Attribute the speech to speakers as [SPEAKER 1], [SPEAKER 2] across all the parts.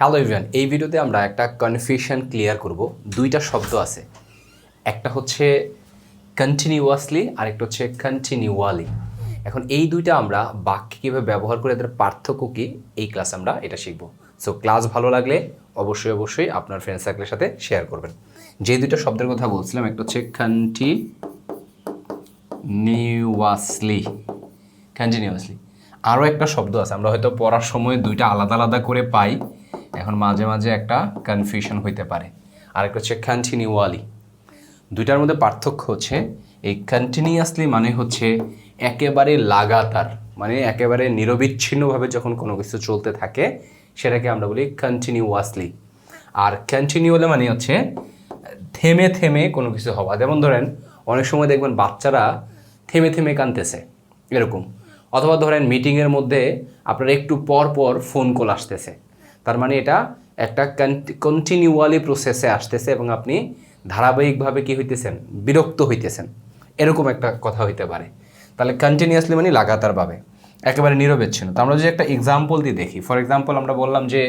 [SPEAKER 1] Hello everyone, এই ভিডিওতে আমরা একটা কনফিউশন ক্লিয়ার করব। দুইটা শব্দ আছে, একটা হচ্ছে কন্টিনিউয়াসলি আর একটা হচ্ছে কন্টিনিউয়ালি। এখন এই দুইটা আমরা বাক্যে কীভাবে ব্যবহার করে এদের পার্থক্য কী, এই ক্লাস আমরা এটা শিখব। সো ক্লাস ভালো লাগলে অবশ্যই আপনার ফ্রেন্ড সার্কেলের সাথে শেয়ার করবেন। যে দুইটা শব্দের কথা বলছিলাম, একটা হচ্ছে কন্টিনিউয়াসলি, আরও একটা শব্দ আছে, আমরা হয়তো পড়ার সময় দুইটা আলাদা আলাদা করে পাই, এখন মাঝে মাঝে একটা কনফিউশন হইতে পারে। আর একটা হচ্ছে কন্টিনিউয়ালি। দুইটার মধ্যে পার্থক্য হচ্ছে এই কন্টিনিউয়াসলি মানে হচ্ছে একেবারে লাগাতার, মানে একেবারে নিরবিচ্ছিন্নভাবে যখন কোনো কিছু চলতে থাকে সেটাকে আমরা বলি কন্টিনিউয়াসলি। আর কন্টিনিউয়ালি মানে হচ্ছে থেমে থেমে কোনো কিছু হওয়া। যেমন ধরেন অনেক সময় দেখবেন বাচ্চারা থেমে থেমে কাঁদতেছে এরকম, অথবা ধরেন মিটিংয়ের মধ্যে আপনার একটু পর পর ফোন কল আসতেছে, তার মানে এটা একটা কন্টিনিউয়ালি প্রসেসে আসতেছে এবং আপনি ধারাবাহিকভাবে কি হইতেছেন, বিরক্ত হইতেছেন, এরকম একটা কথা হইতে পারে। তাহলে কন্টিনিউয়াসলি মানে লাগাতারভাবে, একেবারে নিরবিচ্ছিন্ন। তো আমরা যদি একটা এক্সাম্পল দিয়ে দেখি, ফর এক্সাম্পল আমরা বললাম যে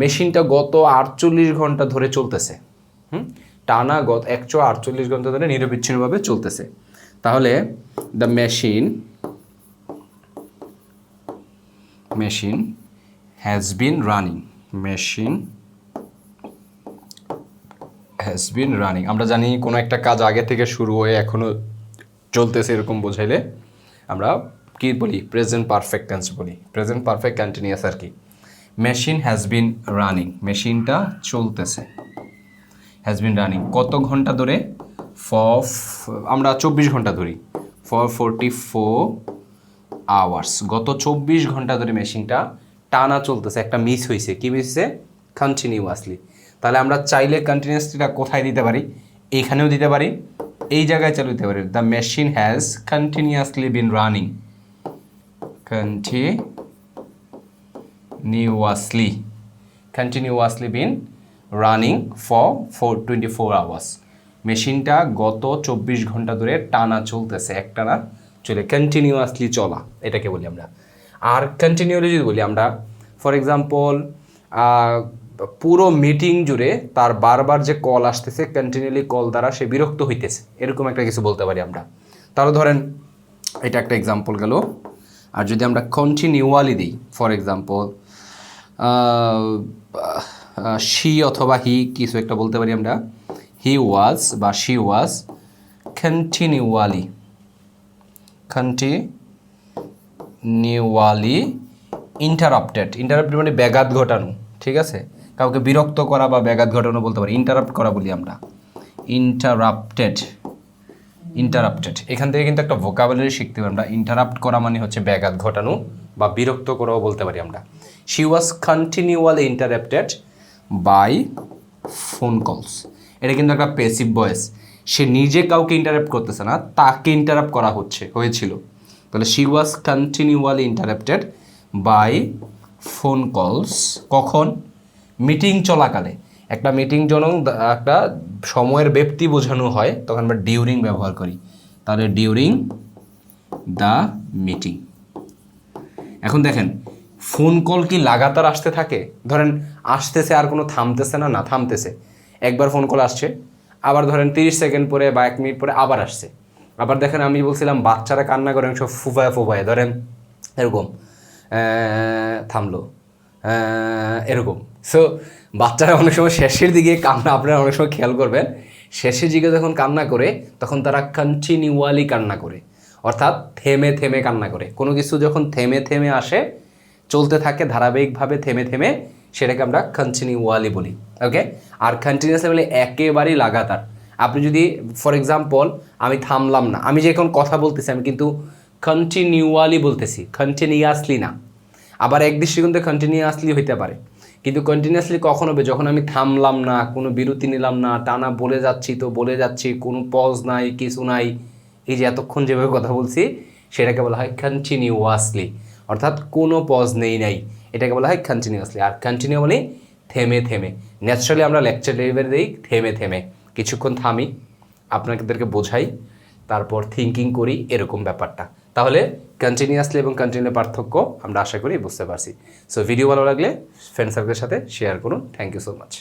[SPEAKER 1] মেশিনটা গত 48 ঘন্টা ধরে চলতেছে, টানা 148 ঘন্টা ধরে নিরবিচ্ছিন্নভাবে চলতেছে। তাহলে the machine has been running। আমরা জানি কোনো একটা কাজ আগে থেকে শুরু হয়ে এখনো চলতেছে এরকম বোঝাইলে আমরা কি বলি, প্রেজেন্ট পারফেক্ট টেন্স বলি, প্রেজেন্ট পারফেক্ট কন্টিনিউয়াস আর কি। মেশিন হ্যাজ বিন রানিং, মেশিনটা চলতেছে, হ্যাজ বিন রানিং কত ঘন্টা ধরে, আমরা 24 ঘন্টা ধরি, ফর 44 আওয়ার্স, গত 24 ঘন্টা ধরে মেশিনটা টানা চলতেছে। একটা মিস হয়েছে, কি মিস হয়েছে, কন্টিনিউয়াসলি। তাহলে আমরা চাইলে কন্টিনিউয়াসলিটা কোথায় দিতে পারি, এইখানেও দিতে পারি, এই জায়গায় চালু দিতে পারি। The machine has continuously been running, continuously been running for 24 hours. মেশিনটা গত 24 ঘন্টা ধরে টানা চলতেছে, একটানা চলে, কন্টিনিউয়াসলি চলা, এটাকে বলি আমরা। আর কন্টিনিউয়ালি যদি বলি আমরা, ফর এক্সাম্পল পুরো মিটিং জুড়ে তার বারবার যে কল আসতেছে, কন্টিনিউয়ালি কল দ্বারা সে বিরক্ত হইতেছে, এরকম একটা কিছু বলতে পারি আমরা। তাহলে ধরেন এটা একটা এক্সাম্পল গেল। আর যদি আমরা কন্টিনিউয়ালি দিই, ফর এক্সাম্পল শি অথবা হি কিছু একটা বলতে পারি আমরা, হি ওয়াজ বা শি ওয়াজ কন্টিনিউয়ালি ইন্টারাপ্টেড মানে ব্যাঘাত ঘটানো, ঠিক আছে, কাউকে বিরক্ত করা বা ব্যাঘাত ঘটানো বলতে পারি, ইন্টারাপ্ট করা বলি আমরা, ইন্টারাপ্টেড। এখান থেকে কিন্তু একটা ভোকাবুলারি শিখতে পারি আমরা। ইন্টারাপ্ট করা মানে হচ্ছে ব্যাঘাত ঘটানো বা বিরক্ত করাও বলতে পারি আমরা। She was continually interrupted by phone calls, এটা কিন্তু একটা প্যাসিভ ভয়েস, সে নিজে কাউকে ইন্টারাপ্ট করতেছে না, তাকে ইন্টারাপ্ট করা হয়েছিল। তাহলে she was continually interrupted by phone calls, কখন, মিটিং চলাকালে। একটা মিটিং যখন একটা সময়ের ব্যক্তি বোঝানো হয় তখন আমরা ডিউরিং ব্যবহার করি, তাহলে ডিউরিং দ্য মিটিং। এখন দেখেন ফোন কল কি লাগাতার আসতে থাকে, ধরেন আসতেছে আর কোনো থামতেছে না, না থামতেছে, একবার ফোন কল আসছে, আবার ধরেন 30 সেকেন্ড পরে বা 1 মিনিট পরে আবার আসছে। আবার দেখেন আমি বলছিলাম বাচ্চারা কান্না করে সব ফুফায় ধরেন এরকম থামলো, এরকম। সো বাচ্চারা অনেক সময় শেষের দিকে কান্না, আপনারা অনেক সময় খেয়াল করবেন, শেষের দিকে যখন কান্না করে তখন তারা কন্টিনিউয়ালি কান্না করে, অর্থাৎ থেমে থেমে কান্না করে। কোনো কিছু যখন থেমে থেমে আসে, চলতে থাকে ধারাবাহিকভাবে থেমে থেমে, সেটাকে আমরা কন্টিনিউয়ালি বলি, ওকে। আর কন্টিনিউয়াসলি বলে একেবারেই লাগাতার। আপনি যদি ফর এক্সাম্পল আমি থামলাম না, আমি যে এখন কথা বলতেছি আমি কিন্তু কন্টিনিউয়ালি বলতেছি, কন্টিনিউয়াসলি না। আবার এক দৃষ্টিকোণে কন্টিনিউয়াসলি হইতে পারে, কিন্তু কন্টিনিউয়াসলি কখন হবে, যখন আমি থামলাম না, কোনো বিরতি নিলাম না, টানা বলে যাচ্ছি, কোনো পজ নাই, কিছু নাই, এই যে এতক্ষণ যেভাবে কথা বলছি সেটাকে বলা হয় কন্টিনিউয়াসলি, অর্থাৎ কোনো পজ নাই, এটাকে বলা হয় কন্টিনিউয়াসলি। আর কন্টিনিউ মানে থেমে থেমে। ন্যাচারালি আমরা লেকচার ডেলিভারি দিই থেমে থেমে, কিছুক্ষণ থামি, আপনাদেরকে বোঝাই, তারপর থিঙ্কিং করি, এরকম ব্যাপারটা। তাহলে কন্টিনিউয়াসলি এবং কন্টিনিউ পার্থক্য আমরা আশা করি বুঝতে পারছি। সো ভিডিও ভালো লাগলে ফ্রেন্ড সার্কেলের সাথে শেয়ার করুন। Thank you so much.